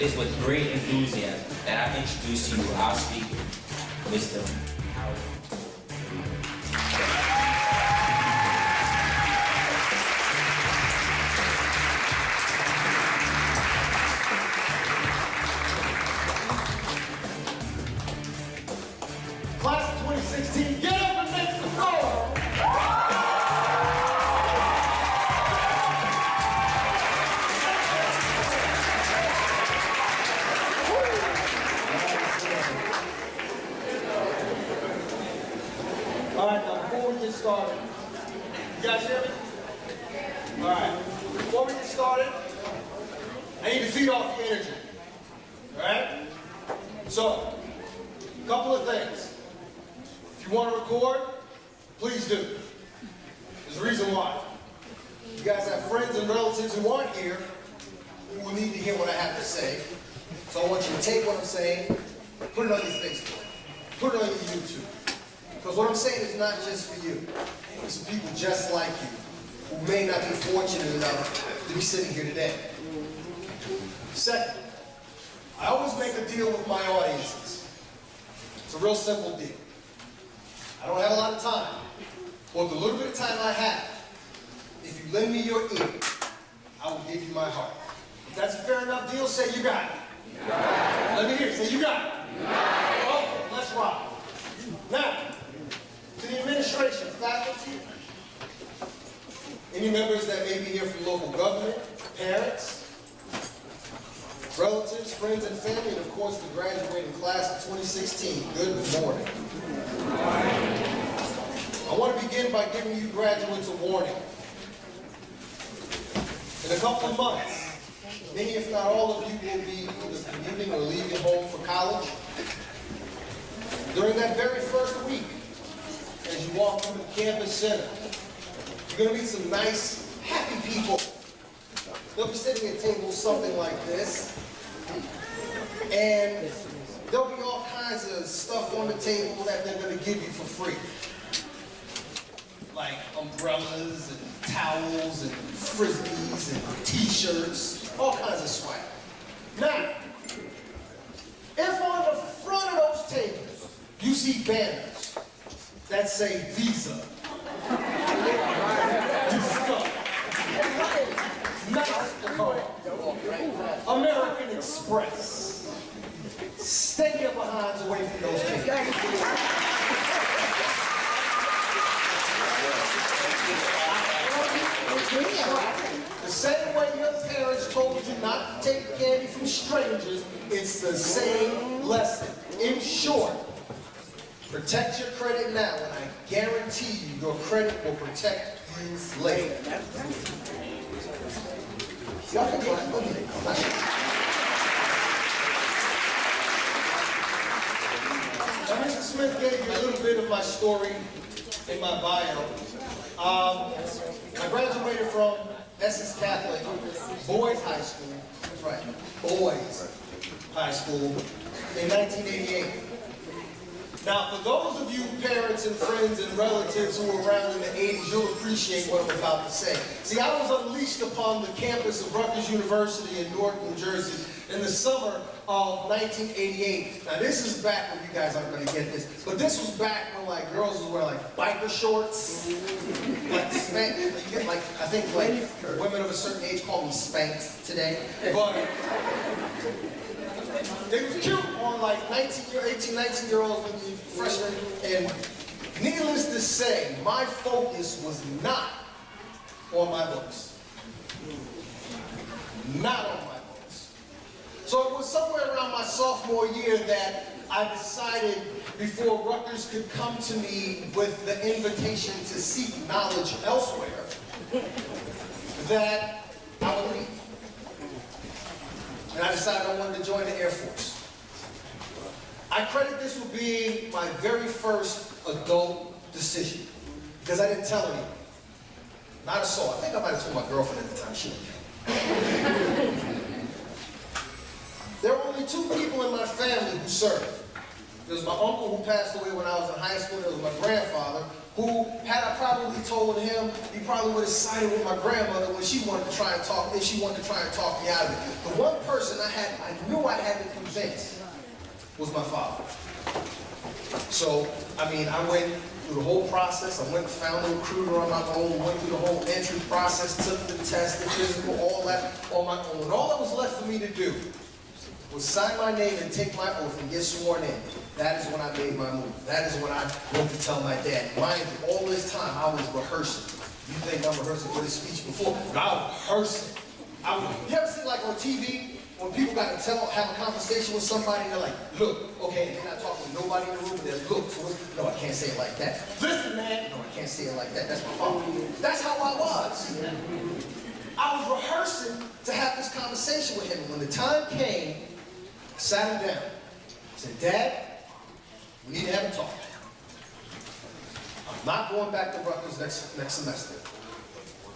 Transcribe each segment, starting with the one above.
It is with great enthusiasm that I introduce to you our speaker, Mr. Howard. Class of 2016, get up and make some noise! All right, now before we get started, you guys hear me? All right, before we get started, I need to feed off the energy. All right? So, a couple of things. If you want to record, please do. There's a reason why. You guys have friends and relatives who aren't here who will need to hear what I have to say. So I want you to take what I'm saying, put it on your Facebook, put it on your YouTube. Because what I'm saying is not just for you. There's some people just like you who may not be fortunate enough to be sitting here today. Second, I always make a deal with my audiences. It's a real simple deal. I don't have a lot of time, but the little bit of time I have, if you lend me your ear, I will give you my heart. If that's a fair enough deal, say you got it. You got it. Let me hear it. Say you got it. You got it. Okay, let's rock. Now, to the administration, faculty, any members that may be here from local government, parents, relatives, friends, and family, and of course the graduating class of 2016, good morning. I want to begin by giving you graduates a warning. In a couple of months, many if not all of you will be either commuting or leaving home for college. During that very first week, as you walk through the campus center, you're going to meet some nice, happy people. They'll be sitting at tables something like this, and there'll be all kinds of stuff on the table that they're going to give you for free. Like umbrellas and towels and frisbees and t-shirts, all kinds of swag. Now, if on the front of those tables you see banners that say Visa, Discover, MasterCard, American Express, stay your behinds away from those tables. The same way your parents told you not to take candy from strangers, it's the same lesson. In short, protect your credit now, and I guarantee you your credit will protect you later. Y'all can go ahead. Now, Mr. Smith gave you a little bit of my story in my bio. I graduated from Essex Catholic Boys High School. That's right, Boys High School in 1988. Now, for those of you parents and friends and relatives who were around in the 80s, you'll appreciate what I'm about to say. See, I was unleashed upon the campus of Rutgers University in Newark, New Jersey in the summer of 1988. Now, this is back when you guys aren't going to get this, but this was back when like girls would wear like biker shorts, like Spanx. You get like, I think like women of a certain age call them Spanx today, but they was cute on like 18, 19-year-olds when you freshmen, and needless to say, my focus was not on my books. Not on my books. So it was somewhere around my sophomore year that I decided, before Rutgers could come to me with the invitation to seek knowledge elsewhere, that I would leave. And I decided I wanted to join the Air Force. I credit this with being my very first adult decision, because I didn't tell anyone. Not a soul. I think I might have told my girlfriend at the time. She didn't care. There were only two people in my family who served. There was my uncle who passed away when I was in high school. There was my grandfather, who, had I probably told him, he probably would have sided with my grandmother when she wanted to try and talk, if she wanted to try and talk me out of it. The one person I knew I had to convince was my father. So, I mean, I went through the whole process. I went and found a recruiter on my own, went through the whole entry process, took the test, the physical, all that on my own. And all that was left for me to do was sign my name and take my oath and get sworn in. That is when I made my move. That is when I went to tell my dad. Mind you, all this time I was rehearsing. You think I'm rehearsing for this speech before? But I was rehearsing. You ever see like on TV, when people got to have a conversation with somebody and they're like, look, okay, and they're not talking to nobody in the room, they're look, no, I can't say it like that. Listen, man, no, I can't say it like that, that's my fault. That's how I was. I was rehearsing to have this conversation with him. When the time came, I sat him down. I said, Dad, we need to have a talk. I'm not going back to Rutgers next semester.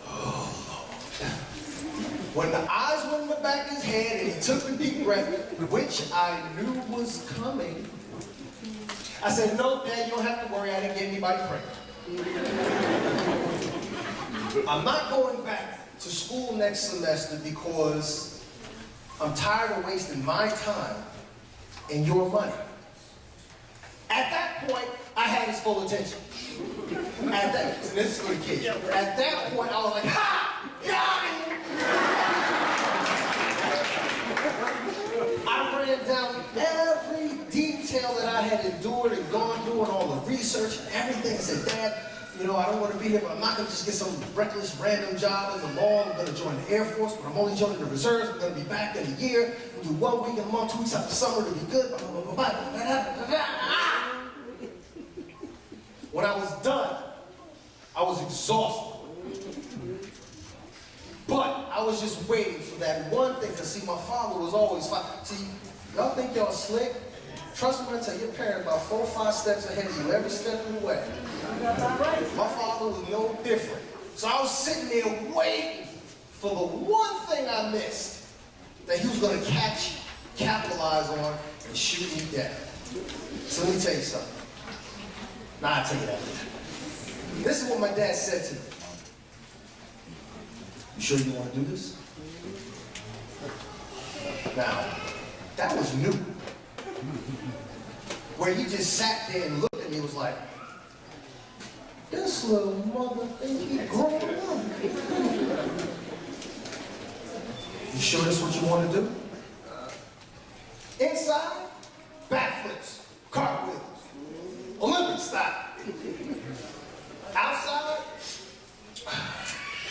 Oh, Lord. When the eyes went in the back of his head and he took a deep breath, which I knew was coming, I said, no, Dad, you don't have to worry. I didn't get anybody pregnant. I'm not going back to school next semester because I'm tired of wasting my time and your money. At that point, I had his full attention. At that, this is for the kids. At that point, I was like, ha! Got him! I ran down every detail that I had endured and gone through and all the research and everything. I said, Dad, you know, I don't want to be here, but I'm not going to just get some reckless, random job in the law. I'm going to join the Air Force, but I'm only joining the reserves. I'm going to be back in a year. We'll do 1 week a month, 2 weeks out the summer to be good. When I was done, I was exhausted. But I was just waiting for that one thing, to see my father was always fine. See, y'all think y'all slick? Trust me when I tell you, your parents about 4 or 5 steps ahead of you every step of the way. My father was no different. So I was sitting there waiting for the one thing I missed that he was going to catch, capitalize on, and shoot me down. So let me tell you something. Nah, I'll tell you that later. This is what my dad said to me. You sure you want to do this? Now, that was new. Where he just sat there and looked at me and was like, this little mother think he grown up. You sure that's what you want to do? Inside, backflips, cartwheels, Olympic style. Outside,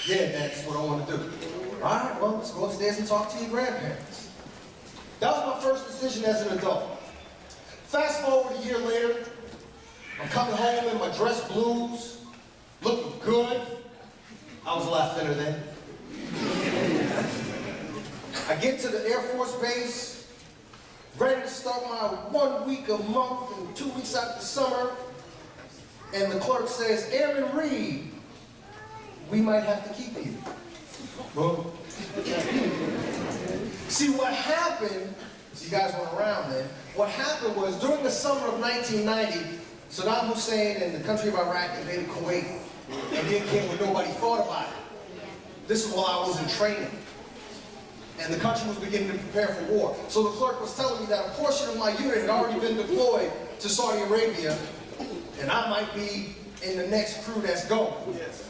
yeah, that's what I want to do. All right, well, let's go upstairs and talk to your grandparents. That was my first decision as an adult. Fast forward a year later, I'm coming home in my dress blues, looking good. I was a lot thinner then. I get to the Air Force Base, ready to start my 1 week a month and 2 weeks out the summer, and the clerk says, Aaron Reed, we might have to keep you. Well, see what happened, so you guys weren't around then, what happened was during the summer of 1990, Saddam Hussein and the country of Iraq invaded Kuwait and didn't care what nobody thought about it. This is while I was in training. And the country was beginning to prepare for war. So the clerk was telling me that a portion of my unit had already been deployed to Saudi Arabia, and I might be in the next crew that's going. Yes.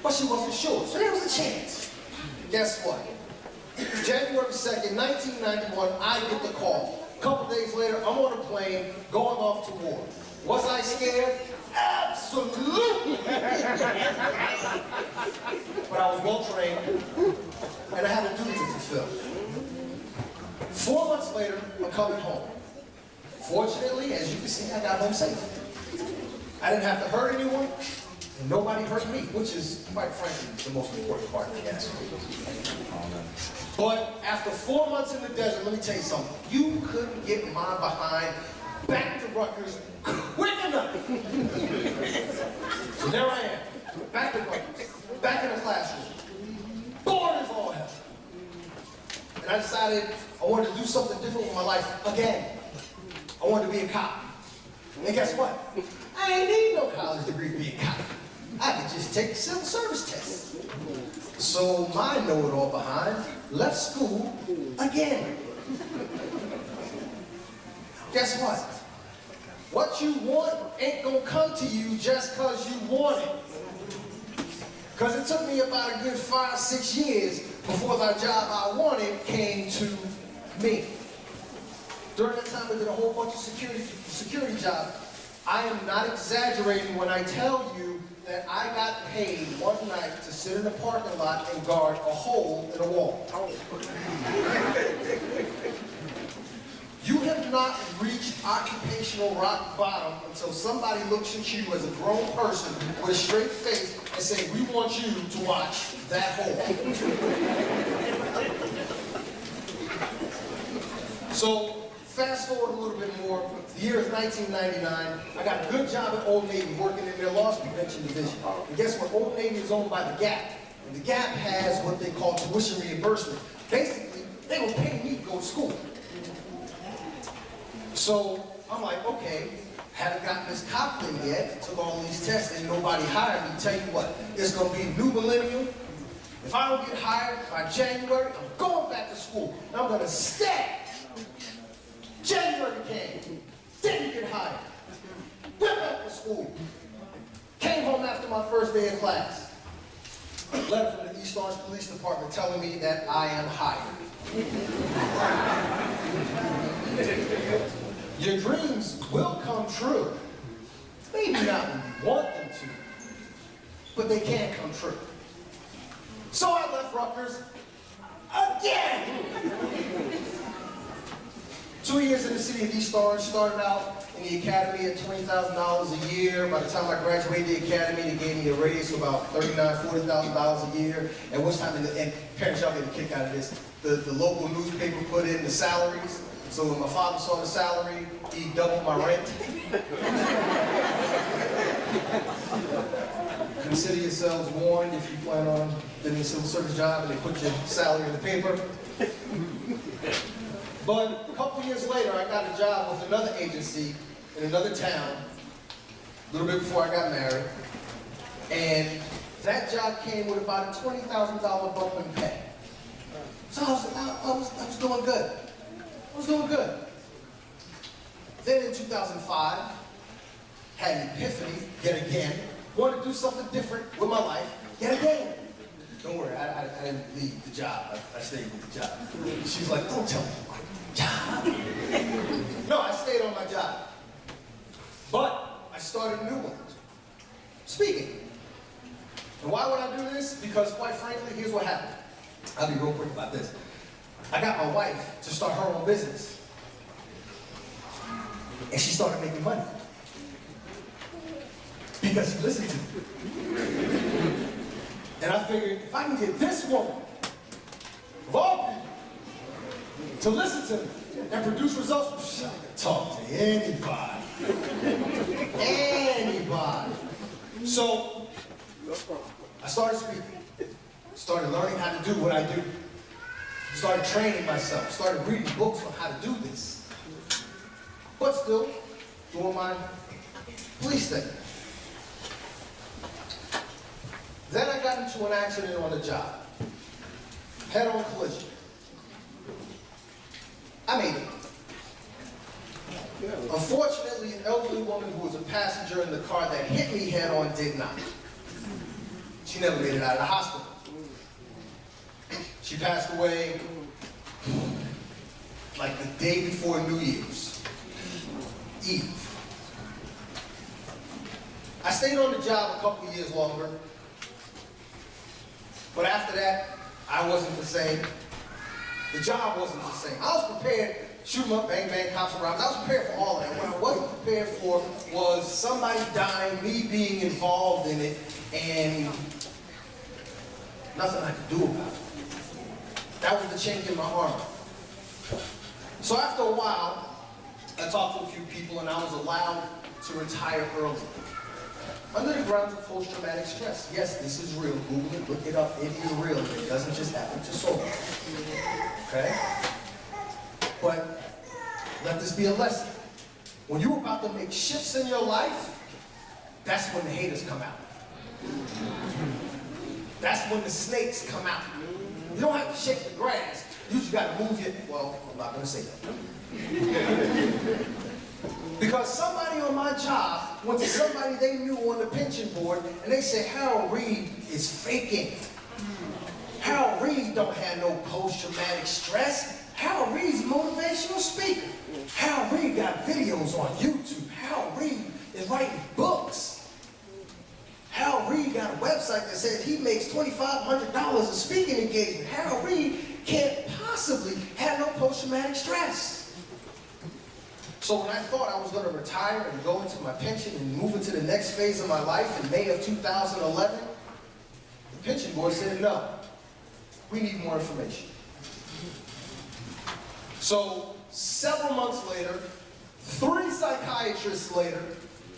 But she wasn't sure, so there was a chance. Guess what? January 2nd, 1991, I get the call. A couple days later, I'm on a plane going off to war. Was I scared? Absolutely! But I was well trained, and I had a duty to fulfill. 4 months later, I'm coming home. Fortunately, as you can see, I got home safe. I didn't have to hurt anyone, and nobody hurt me, which is, quite frankly, the most important part of the answer. But after 4 months in the desert, let me tell you something. You couldn't get my behind back to Rutgers quick enough. So there I am, back to Rutgers, back in the classroom. Bored as all hell. And I decided I wanted to do something different with my life again. I wanted to be a cop. And guess what? I ain't need no college degree to be a cop. I could just take the civil service test. So my know-it-all behind left school again. Guess what? What you want ain't gonna come to you just because you want it. Because it took me about a good 5-6 years before the job I wanted came to me. During that time, I did a whole bunch of security jobs. I am not exaggerating when I tell you that I got paid one night to sit in the parking lot and guard a hole in a wall. You have not reached occupational rock bottom until somebody looks at you as a grown person with a straight face and say, we want you to watch that hole. So, fast forward a little bit more, the year is 1999, I got a good job at Old Navy working in their loss prevention division. And guess what? Old Navy is owned by the Gap. And the Gap has what they call tuition reimbursement. Basically, they were paying me to go to school. So I'm like, okay, haven't gotten this cop thing yet, took all these tests and nobody hired me. Tell you what, it's gonna be new millennium. If I don't get hired by January, I'm going back to school. And I'm gonna stay. January came, didn't get hired. Went back to school. Came home after my first day of class. Letter from the East Orange Police Department telling me that I am hired. Your dreams will come true. Maybe not when you want them to, but they can come true. So I left Rutgers again. 2 years in the city of East Orange, started out in the academy at $20,000 a year. By the time I graduated the academy, they gave me a raise of about $39,000, $40,000 a year. At which time, and parents, y'all get a kick out of this, the local newspaper put in the salaries. So when my father saw the salary, he doubled my rent. Consider yourselves warned if you plan on getting a civil service job and they put your salary in the paper. But a couple years later, I got a job with another agency in another town, a little bit before I got married. And that job came with about a $20,000 bump in pay. So I was doing good. I was doing good. Then in 2005, had an epiphany, yet again, wanted to do something different with my life, yet again. Don't worry, I didn't leave the job. I stayed with the job. She's like, don't tell me you quit the job. No, I stayed on my job. But I started a new one, speaking. And why would I do this? Because quite frankly, here's what happened. I'll be real quick about this. I got my wife to start her own business. And she started making money. Because she listened to me. And I figured, if I can get this woman, of all people, to listen to me and produce results, I can talk to anybody. Anybody. So, I started speaking. Started learning how to do what I do. Started training myself. Started reading books on how to do this. But still, doing my police thing. Then I got into an accident on the job. Head-on collision. I made it. Unfortunately, an elderly woman who was a passenger in the car that hit me head-on did not. She never made it out of the hospital. She passed away like the day before New Year's Eve. I stayed on the job a couple of years longer, but after that, I wasn't the same. The job wasn't the same. I was prepared, shoot 'em up, bang, bang, cops and robbers. I was prepared for all of that. What I wasn't prepared for was somebody dying, me being involved in it, and nothing I could do about it. That was the chink in my armor. So after a while, I talked to a few people and I was allowed to retire early. Under the grounds of post-traumatic stress. Yes, this is real. Google it, look it up. It is real. It doesn't just happen to soldiers. Okay? But let this be a lesson. when you're about to make shifts in your life, that's when the haters come out. That's when the snakes come out. You don't have to shake the grass. You just got to move your, well, I'm not going to say that. Because somebody on my job went to somebody they knew on the pension board, and they said, Harold Reed is faking. Harold Reed don't have no post-traumatic stress. Harold Reed's a motivational speaker. Harold Reed got videos on YouTube. Harold Reed is writing books. Harold Reed got a website that says he makes $2,500 a speaking engagement. Harold Reed can't possibly have no post-traumatic stress. So when I thought I was going to retire and go into my pension and move into the next phase of my life in May of 2011, the pension board said, no, we need more information. So several months later, 3 psychiatrists later,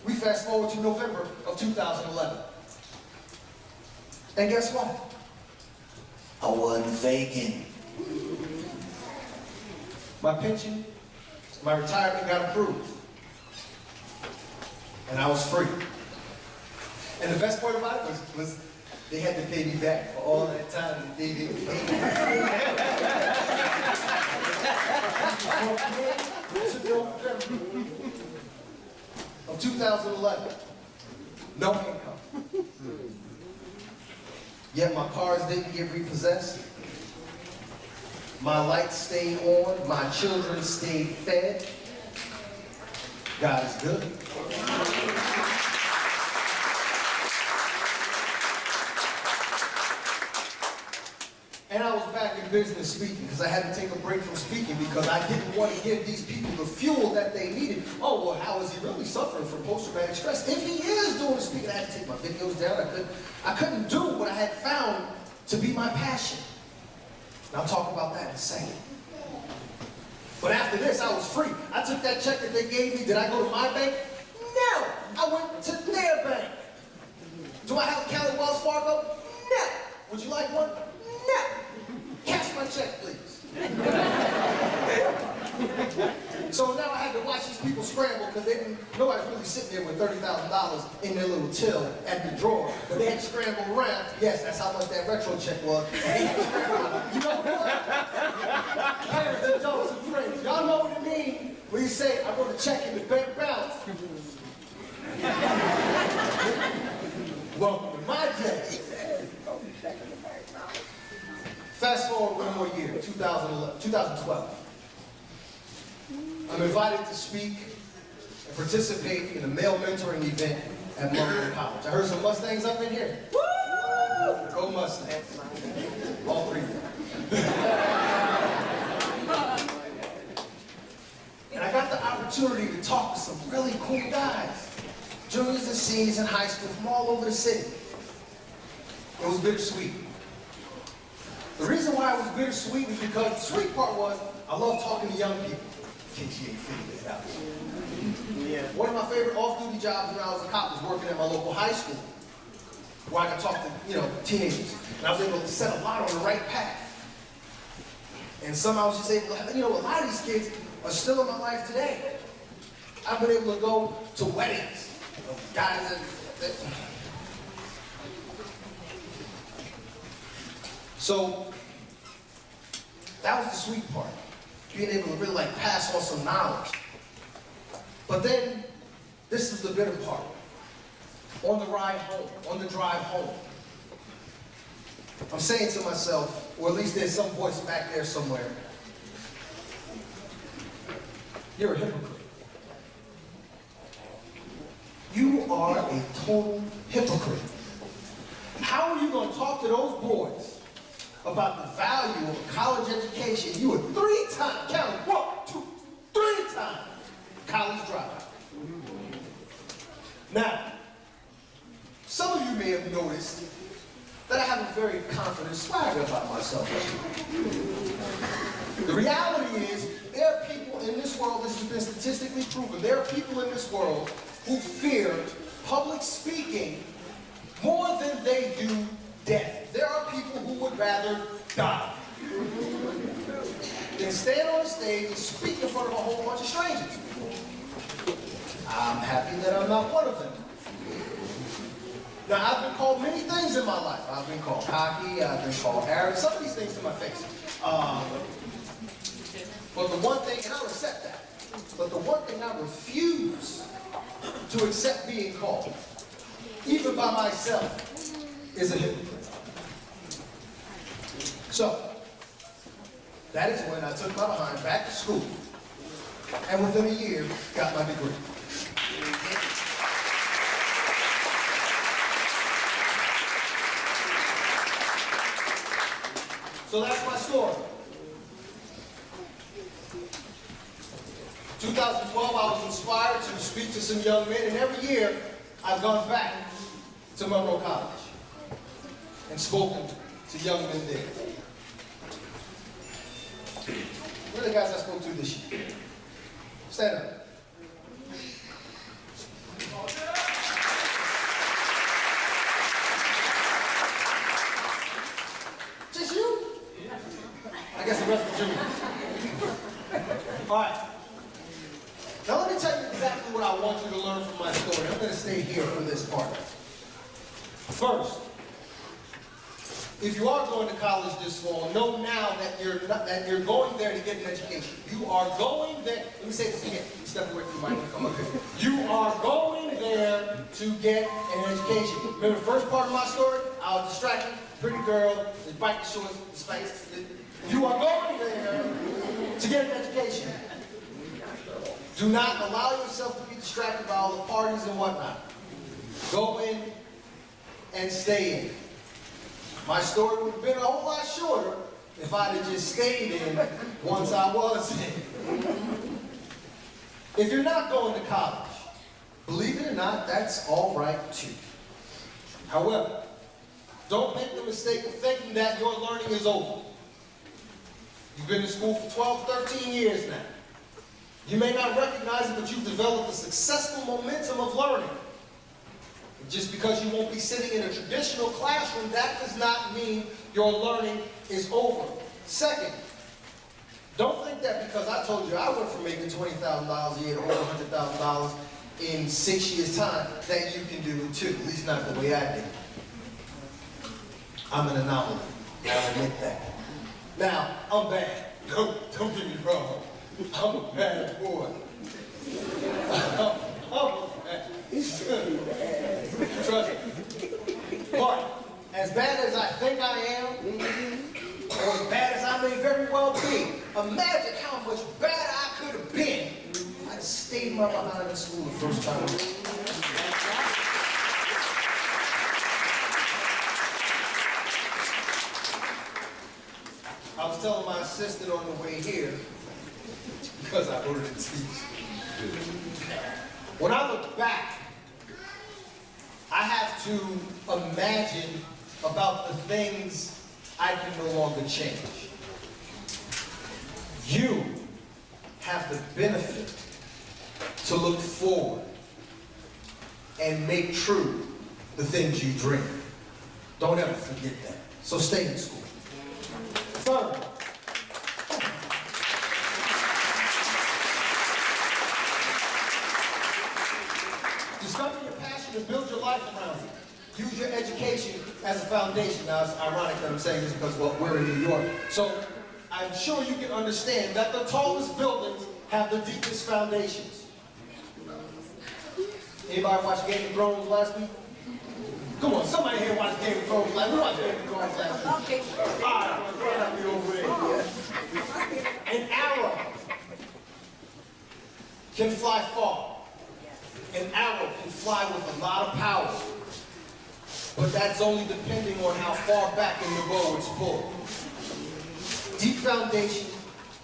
we fast forward to November of 2011. And guess what? I wasn't faking. My pension, my retirement got approved. And I was free. And the best part about it was they had to pay me back for all that time that they didn't pay me. To November of 2011. No income. Yet my cars didn't get repossessed. My lights stayed on. My children stayed fed. God is good. And I was back in business speaking because I had to take a break from speaking because I didn't want to give these people the fuel that they needed. Oh, well, how is he really suffering from post-traumatic stress? If he is doing the speaking, I had to take my videos down. I couldn't do what I had found to be my passion. And I'll talk about that in a second. But after this, I was free. I took that check that they gave me. Did I go to my bank? No. I went to their bank. Do I have a account at Wells Fargo? No. Would you like one? No. Cash my check, please. So now I had to watch these people scramble because nobody's really sitting there with $30,000 in their little till at the drawer. But they had to scramble around. Yes, that's how much that retro check was. And they had to scramble around. You know what? Parents, adults, and friends, y'all know what it means when you say, I wrote a check in the bank balance. Welcome to my day. Fast forward one more year, 2012. I'm invited to speak and participate in a male mentoring event at Montgomery College. I heard some Mustangs up in here. Woo! Go Mustangs. All 3 of them. And I got the opportunity to talk to some really cool guys. Juniors and seniors in high school from all over the city. It was bittersweet. The reason why it was bittersweet is because the sweet part was I love talking to young people. In case you ain't figured it out. Yeah. One of my favorite off-duty jobs when I was a cop was working at my local high school, where I could talk to teenagers, and I was able to set a lot on the right path. And some I was just able to, a lot of these kids are still in my life today. I've been able to go to weddings of guys that So that was the sweet part, being able to really pass on some knowledge. But then, this is the bitter part. On the ride home, on the drive home, I'm saying to myself, or at least there's some voice back there somewhere, you're a hypocrite. You are a total hypocrite. How are you going to talk to those boys about the value of a college education? You were 3 times, count it, 1, 2, 3 times college dropout. Now, some of you may have noticed that I have a very confident swagger about myself. The reality is, there are people in this world, this has been statistically proven, there are people in this world who fear public speaking more than they do death. There are people who would rather die than stand on a stage and speak in front of a whole bunch of strangers. I'm happy that I'm not one of them. Now, I've been called many things in my life. I've been called cocky, I've been called arrogant, some of these things to my face. But the one thing, and I'll accept that, but the one thing I refuse to accept being called, even by myself, is a hypocrite. So, that is when I took my behind back to school, and within a year, got my degree. So that's my story. 2012, I was inspired to speak to some young men, and every year, I've gone back to Monroe College and spoken to young men there. Where are the guys I spoke to this year? Stand up. Just you? I guess the rest of you. All right. Now let me tell you exactly what I want you to learn from my story. I'm going to stay here for this part. First, if you are going to college this fall, know now that you're going there to get an education. You are going there. Let me say this again. Step away from the mic. Come up here. You are going there to get an education. Remember the first part of my story? I was distracted. Pretty girl, the bike shorts, the spikes. You are going there to get an education. Do not allow yourself to be distracted by all the parties and whatnot. Go in and stay in. My story would have been a whole lot shorter if I'd have just stayed in once I was in. If you're not going to college, believe it or not, that's all right too. However, don't make the mistake of thinking that your learning is over. You've been in school for 12, 13 years now. You may not recognize it, but you've developed a successful momentum of learning. Just because you won't be sitting in a traditional classroom, that does not mean your learning is over. Second, don't think that because I told you I went from making $20,000 a year to over $100,000 in 6 years' time, that you can do it too. At least not the way I did. I'm an anomaly. I'll admit that. Now, I'm bad. Don't get me wrong. I'm a bad boy. I'm a bad. Trust me. But as bad as I think I am, or as bad as I may very well be, imagine how much better I could have been if I stayed my behind in school the first time. I was telling my assistant on the way here, because I ordered it to teach. When I look back, I have to imagine about the things I can no longer change. You have the benefit to look forward and make true the things you dream. Don't ever forget that. So stay in school. Third, discover your passion and build your life around it. Use your education as a foundation. Now, it's ironic that I'm saying this because, well, we're in New York. So I'm sure you can understand that the tallest buildings have the deepest foundations. Anybody watch Game of Thrones last week? Come on, somebody here watched Game of Thrones last week. Who watched Game of Thrones last week? All right, right over there. An arrow can fly far. An arrow can fly with a lot of power. But that's only depending on how far back in the bow it's pulled. Deep foundation,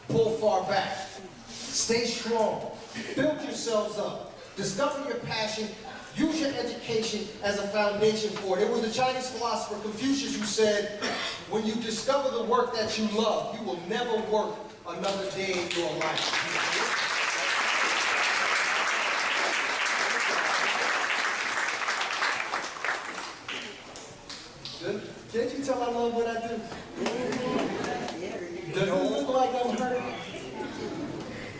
pull far back. Stay strong. Build yourselves up. Discover your passion. Use your education as a foundation for it. It was the Chinese philosopher Confucius who said, when you discover the work that you love, you will never work another day in your life. Can't you tell I love what I do? Does it look like I'm hurt?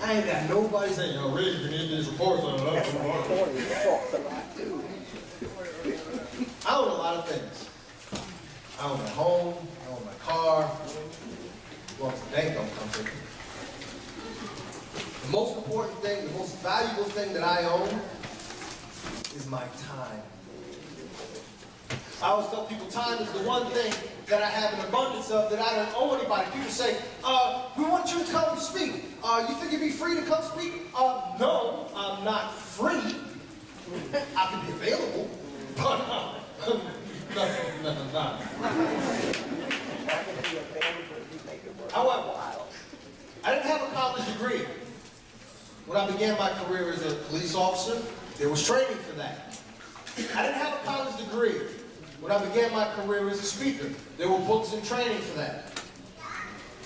I ain't got nobody saying, yo, Reggie, you need these reports on it. I own a lot of things. I own my home, I own my car, as long as the bank don't come to me. The most important thing, the most valuable thing that I own is my time. I always tell people time is the one thing that I have an abundance of that I don't owe anybody. People say, we want you to come speak. You think you'd be free to come speak? No, I'm not free. I can be available, but no. However, I didn't have a college degree. When I began my career as a police officer, there was training for that. I didn't have a college degree. When I began my career as a speaker, there were books and training for that.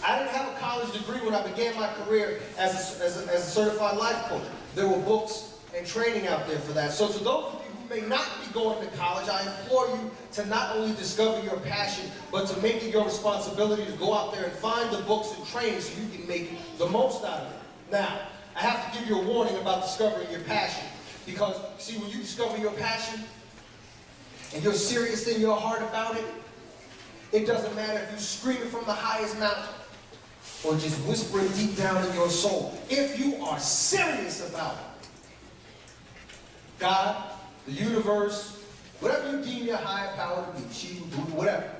I didn't have a college degree when I began my career as a certified life coach. There were books and training out there for that. So to those of you who may not be going to college, I implore you to not only discover your passion, but to make it your responsibility to go out there and find the books and training so you can make the most out of it. Now, I have to give you a warning about discovering your passion. Because, see, when you discover your passion, and you're serious in your heart about it, it doesn't matter if you scream it from the highest mountain or just whisper it deep down in your soul. If you are serious about it, God, the universe, whatever you deem your higher power to be, she, whatever,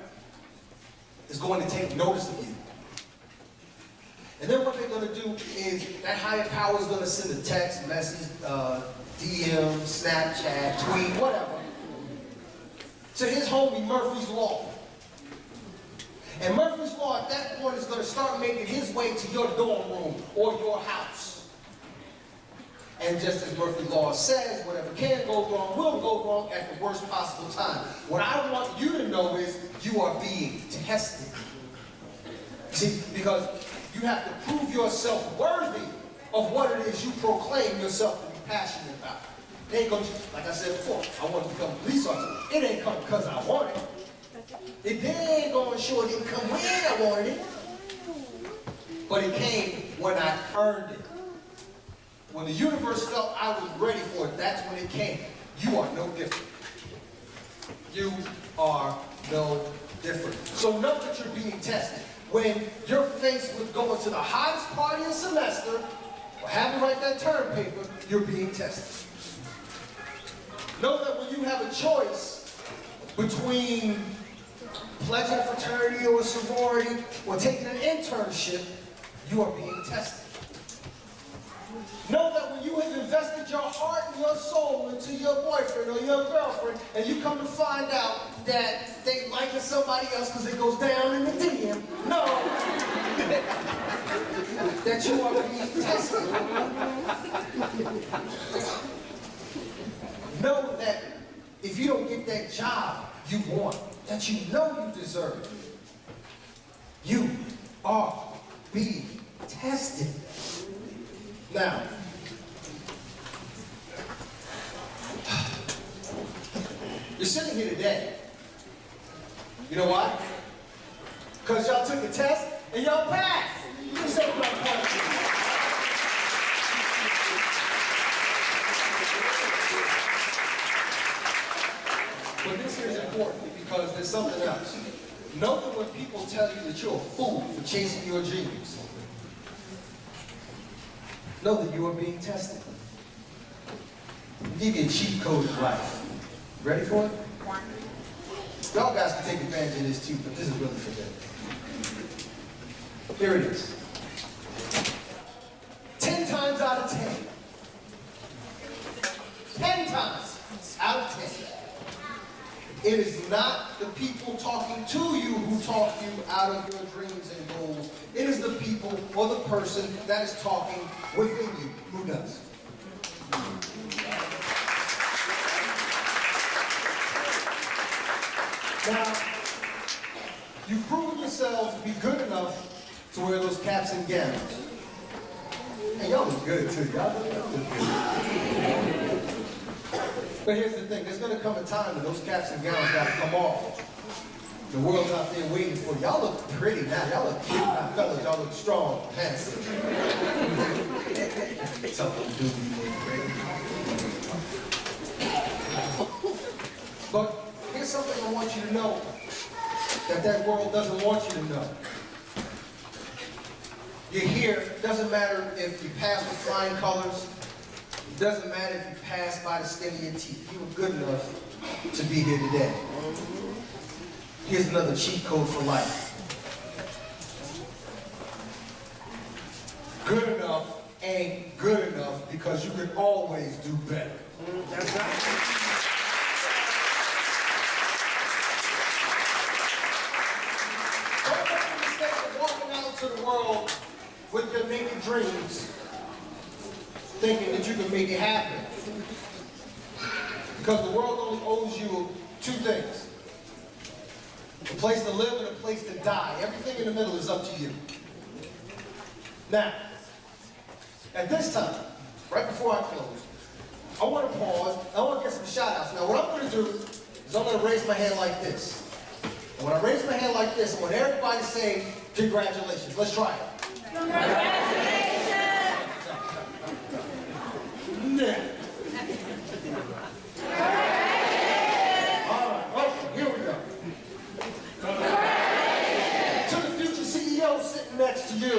is going to take notice of you. And then what they're going to do is that higher power is going to send a text, message, DM, Snapchat, tweet, whatever, to his homie Murphy's Law. And Murphy's Law at that point is going to start making his way to your dorm room or your house. And just as Murphy's Law says, whatever can go wrong will go wrong at the worst possible time. What I want you to know is you are being tested. See, because you have to prove yourself worthy of what it is you proclaim yourself to be passionate about. It ain't gonna, like I said before, I want to become a police officer. It ain't come because I want it. It ain't gonna sure didn't come when I wanted it. But it came when I earned it. When the universe felt I was ready for it, that's when it came. You are no different. You are no different. So know that you're being tested. When you're faced with going to the hottest party of semester, or having to write that term paper, you're being tested. Know that when you have a choice between pledging a fraternity or a sorority or taking an internship, you are being tested. Know that when you have invested your heart and your soul into your boyfriend or your girlfriend, and you come to find out that they liking somebody else because it goes down in the DM, know that you are being tested. Know that if you don't get that job you want, that you know you deserve, you are being tested. Now, you're sitting here today. You know why? Because y'all took a test and y'all passed. You say what I'm talking. But this here is important because there's something else. Know that when people tell you that you're a fool for chasing your dreams, know that you are being tested. I'll give you a cheat code of life. Ready for it? Y'all guys can take advantage of this too, but this is really for them. Here it is. 10 times out of 10. 10 times out of 10. It is not the people talking to you who talk you out of your dreams and goals. It is the people or the person that is talking within you who does. Now, you've proven yourselves to be good enough to wear those caps and gowns. And y'all look good too. Y'all look good. But here's the thing, there's going to come a time when those caps and gowns got to come off. The world's out there waiting for you. Y'all look pretty now. Y'all look cute now. Fellas, y'all look strong, handsome. that that world doesn't want you to know. You're here, doesn't matter if you pass with flying colors, it doesn't matter if you pass by the skin of your teeth. You were good enough to be here today. Here's another cheat code for life. Good enough ain't good enough because you can always do better. That's right. Don't make the mistake of walking out to the world with your naked dreams, thinking that you can make it happen. Because the world only owes you two things. A place to live and a place to die. Everything in the middle is up to you. Now, at this time, right before I close, I want to pause. I want to get some shout outs. Now, what I'm going to do is I'm going to raise my hand like this. And when I raise my hand like this, I want everybody to say, congratulations. Let's try it. Congratulations! Now. All right, okay, here we go. To the future CEO sitting next to you. To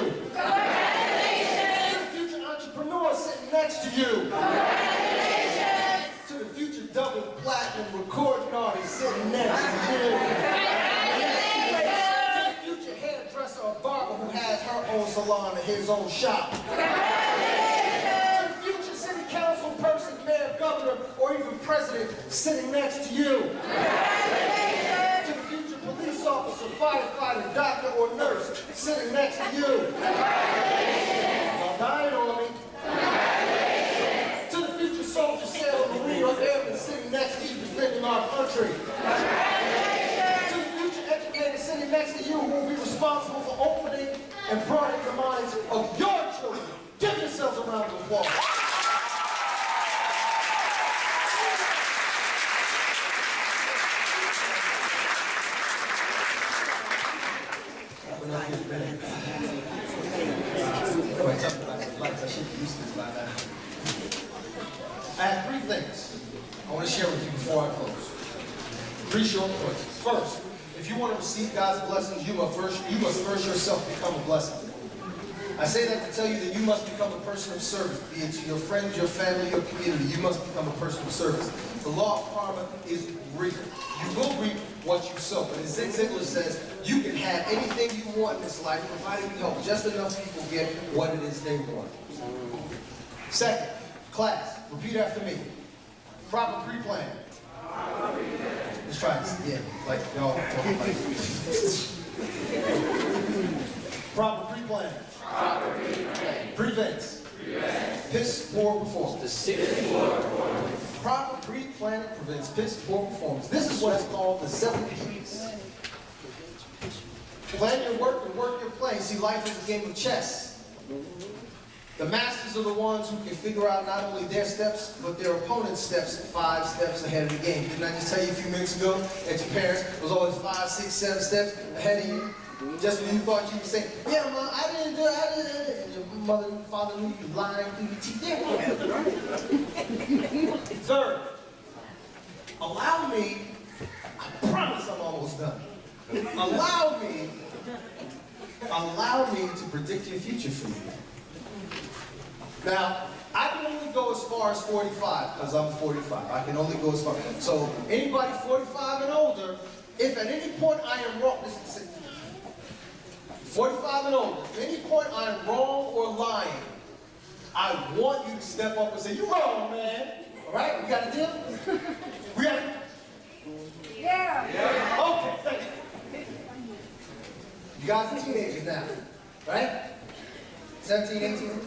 the future entrepreneur sitting next to you. To the future double platinum recording artist sitting next to you. To the future hairdresser or barber who has her own salon and his own shop. To the future city council person, mayor, governor, or even president sitting next to you. To the future police officer, firefighter, doctor, or nurse sitting next to you. Y'all dying on me. To the future soldier, sailor, marine, or airman sitting next to you defending our country. To the future educator sitting next to you who will be responsible for opening and broadening the minds of your children. Give yourselves a round of applause. I should be used to this by now. I have three things I want to share with you before I close. Three short points. First, if you want to receive God's blessings, you must first yourself become a blessing. I say that to tell you that you must become a person of service, be it to your friends, your family, your community. You must become a person of service. The law of karma is real. You will reap what you sow. But as Zig Ziglar says, you can have anything you want in this life, provided you help just enough people get what it is they want. Second, class, repeat after me. Proper pre-planning. Let's try this again, like y'all. Proper pre-planning. Prevents. Piss poor performance. Proper pre-planning prevents piss poor performance. This is what is called the 7 P's. Plan your work and work your play. See, life is a game of chess. The masters are the ones who can figure out not only their steps, but their opponent's steps 5 steps ahead of the game. Didn't I just tell you a few minutes ago that your parents was always 5, 6, 7 steps ahead of you? Just when you thought you were saying, yeah, Mom, I didn't do it, and your mother and father knew you lying through your teeth. Third, allow me, I promise I'm almost done. Allow me to predict your future for you. Now, I can only go as far as 45, because I'm 45. I can only go as far. So, anybody 45 and older, if at any point I am wrong, 45 and older, if at any point I am wrong or lying, I want you to step up and say, "You're wrong, man." All right? We got a deal? We got it? Yeah. Okay, thank you. You guys are teenagers now, right? 17, 18?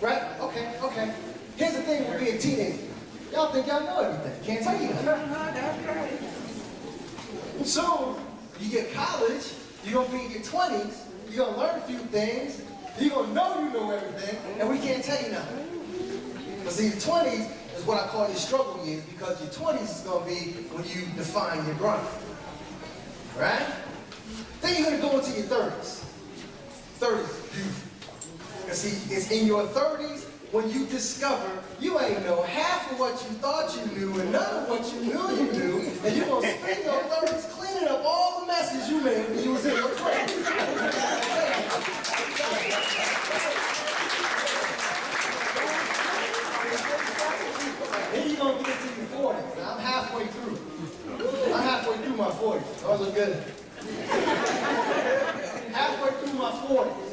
Right? Okay. Here's the thing with being a teenager. Y'all think y'all know everything. Can't tell you that. That's right. Soon, you get college, you're gonna be in your 20s, you're gonna learn a few things, you're gonna know you know everything, and we can't tell you nothing. But see, your 20s is what I call your struggle years, because your 20s is gonna be when you define your grind. Right? Then you're gonna go into your 30s. 30s, beautiful. Because see, it's in your 30s when you discover you ain't know half of what you thought you knew and none of what you knew, and you're going to spend your 30s cleaning up all the messes you made when you was in your 20s. Then you're going to get into your 40s. Now, I'm halfway through. I'm halfway through my 40s. Oh, I look good. Halfway through my 40s.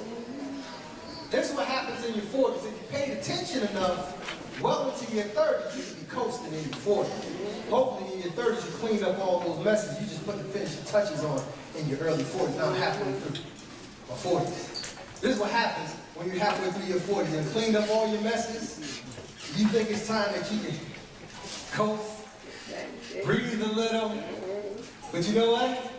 This is what happens in your 40s. If you paid attention enough, well into your 30s, you could be coasting in your 40s. Hopefully in your 30s, you cleaned up all those messes. You just put the finishing touches on in your early 40s. Now I'm halfway through my 40s. This is what happens when you're halfway through your 40s and cleaned up all your messes. You think it's time that you can coast, breathe a little. But you know what?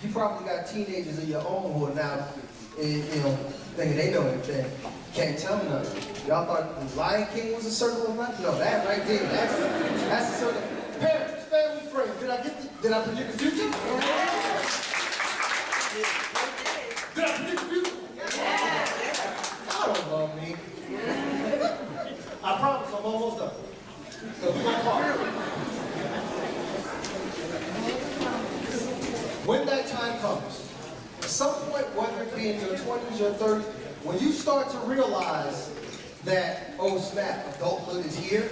You probably got teenagers of your own who are now, thinking they know everything. Can't tell them nothing. Y'all thought the Lion King was a circle of life? No, that right there, that's a circle. Parents, family, friends, did I predict the future? Did I predict the future? Y'all don't love me. I promise I'm almost done. So we're gonna part. When that time comes, at some point, whether it be in your 20s or 30s, when you start to realize that, oh snap, adulthood is here,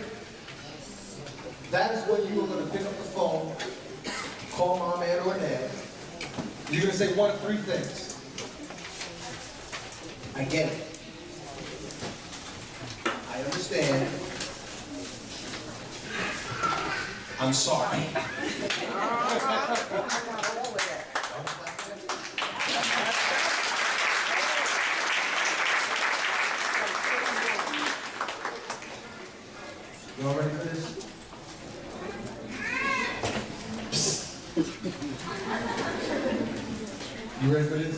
that is when you are going to pick up the phone, call mom and or dad. You're going to say one of three things. I get it. I understand. I'm sorry. Y'all ready for this? You ready for this?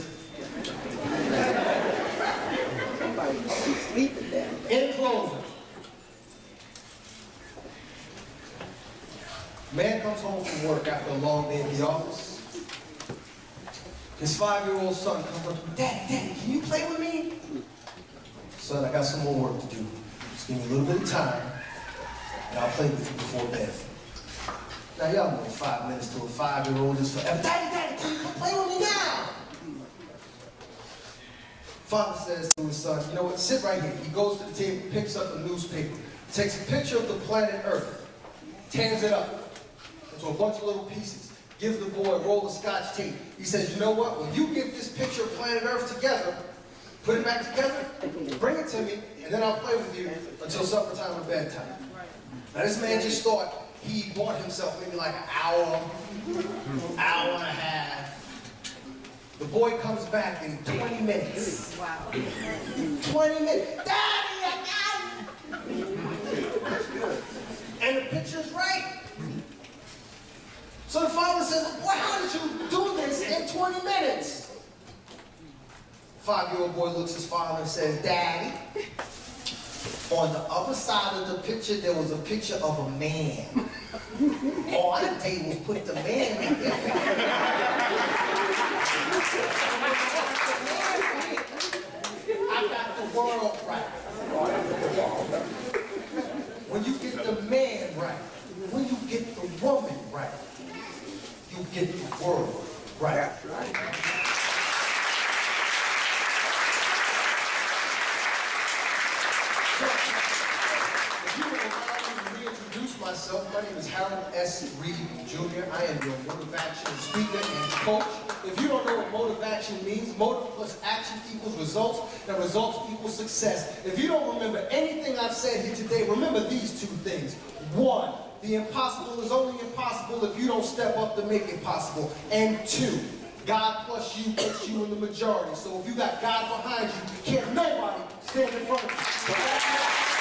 In closing, man comes home from work after a long day in the office. His 5-year-old son comes up to him, Daddy, can you play with me? Son, I got some more work to do. Just give me a little bit of time, and I'll play with you before bed. Now, y'all know 5 minutes to a 5-year-old is forever. Daddy, can you come play with me now? Father says to his son, you know what, sit right here. He goes to the table, picks up a newspaper, takes a picture of the planet Earth, tears it up into a bunch of little pieces, gives the boy a roll of Scotch tape. He says, you know what, when you get this picture of planet Earth together, put it back together, bring it to me, and then I'll play with you until supper time or bedtime. Now this man just thought he bought himself maybe like an hour and a half. The boy comes back in 20 minutes. Wow. 20 minutes. Daddy, I got it! And the picture's right. So the father says, well, how did you do this in 20 minutes? 5-year-old boy looks at his father and says, Daddy, on the other side of the picture, there was a picture of a man. All I did was put the man in there. I got the world right. When you get the man right, when you get the woman right, you get the world right. Myself, my name is Harold S. Reed Jr. I am your motivation speaker and coach. If you don't know what motivation means, motive plus action equals results, and results equal success. If you don't remember anything I've said here today, remember these two things. 1, the impossible is only impossible if you don't step up to make it possible. And 2, God plus you puts you in the majority. So if you got God behind you, can't nobody stand in front of you.